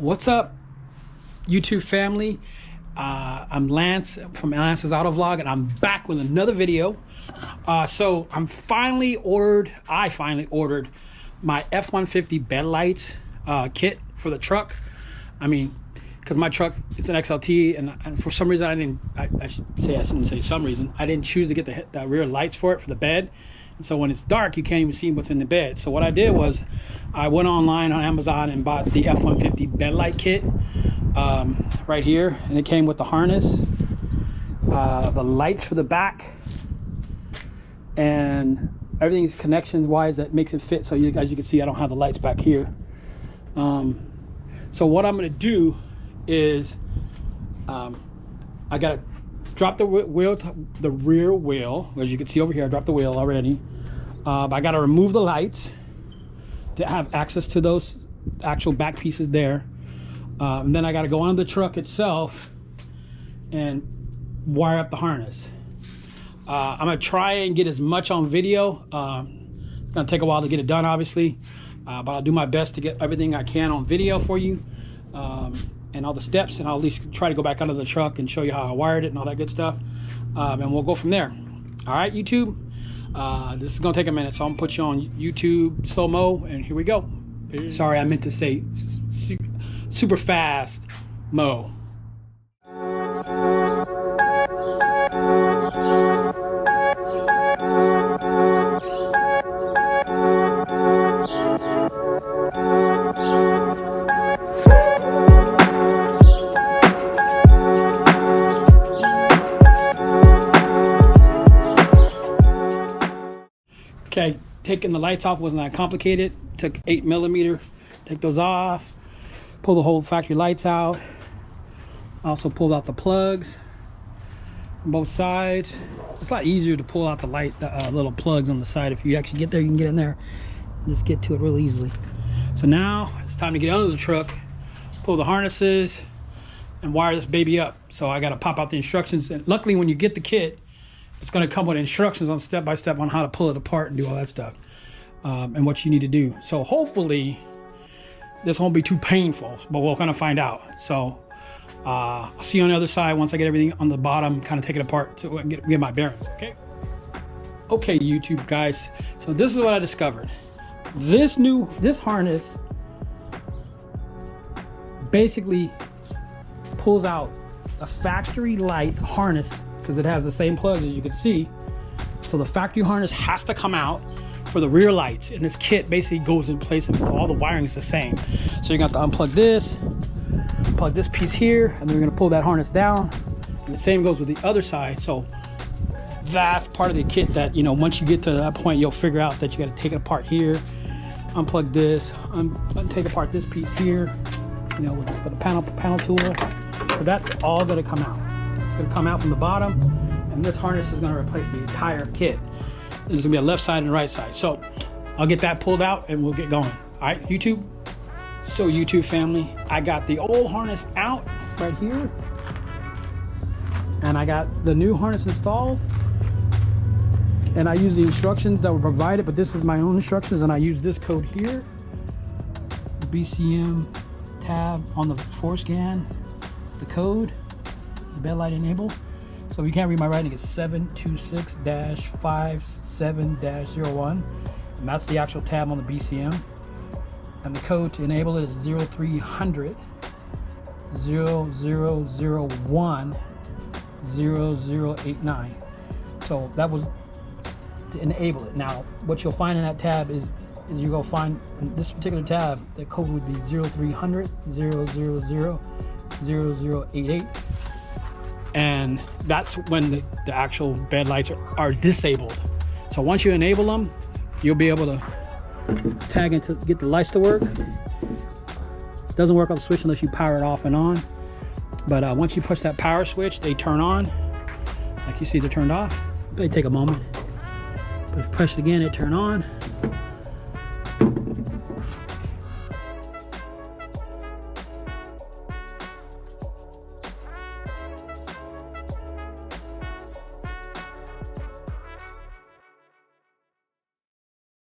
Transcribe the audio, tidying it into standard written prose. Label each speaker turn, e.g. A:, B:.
A: What's up, YouTube family? I'm Lance from Lance's Auto Vlog, and I'm back with another video. So I finally ordered my F150 bed lights kit for the truck. I mean, because my truck is an XLT, and for some reason I shouldn't say some reason, I didn't choose to get the rear lights for it for the bed. And so when it's dark, you can't even see what's in the bed. So what I did was I went online on Amazon and bought the F150 bed light kit right here, and it came with the harness, the lights for the back, and everything's connection wise that makes it fit. So as you can see, I don't have the lights back here. So what I'm going to do is I got to drop the rear wheel. As you can see over here, I dropped the wheel already. But I got to remove the lights to have access to those actual back pieces there. And then I got to go on the truck itself and wire up the harness. I'm going to try and get as much on video. It's going to take a while to get it done, obviously. But I'll do my best to get everything I can on video for you. And all the steps, and I'll at least try to go back under the truck and show you how I wired it and all that good stuff. And we'll go from there. All right, YouTube. This is gonna take a minute, so I'm gonna put you on YouTube slow-mo, and here we go. Sorry, I meant to say super fast mo. Okay, taking the lights off wasn't that complicated. Took 8mm, take those off, pull the whole factory lights out. Also pulled out the plugs on both sides. It's a lot easier to pull out the little plugs on the side. If you actually get there, you can get in there and just get to it real easily. So now it's time to get under the truck, pull the harnesses, and wire this baby up. So I got to pop out the instructions. And luckily, when you get the kit, it's going to come with instructions on step-by-step on how to pull it apart and do all that stuff, and what you need to do. So hopefully this won't be too painful, but we're going to find out. So I'll see you on the other side once I get everything on the bottom, kind of take it apart to get my bearings. Okay, YouTube guys. So this is what I discovered. This harness basically pulls out a factory light harness, because it has the same plugs as you can see. So the factory harness has to come out for the rear lights, and this kit basically goes in place of it, so all the wiring is the same. So you're gonna have to unplug this, plug this piece here, and then we're gonna pull that harness down, and the same goes with the other side. So that's part of the kit that, you know, once you get to that point, you'll figure out that you got to take it apart here, unplug this, take apart this piece here, you know, with the panel tool. So that's all gonna come out. Going to come out from the bottom, and this harness is going to replace the entire kit. There's going to be a left side and a right side. So I'll get that pulled out and we'll get going. All right, YouTube. So YouTube family, I got the old harness out right here, and I got the new harness installed, and I use the instructions that were provided, but this is my own instructions, and I use this code here, the BCM tab on the Forscan, the code, the bed light enable. So if you can't read my writing, it's 726-57-01, and that's the actual tab on the BCM, and the code to enable it is 0300 0001 0089. So that was to enable it. Now what you'll find in that tab is you go find in this particular tab, the code would be 0300 000 0088. And that's when the actual bed lights are disabled. So once you enable them, you'll be able to tag into get the lights to work. It doesn't work on the switch unless you power it off and on. But once you push that power switch, they turn on. Like you see, they're turned off. They take a moment. But if you press it again, it turn on.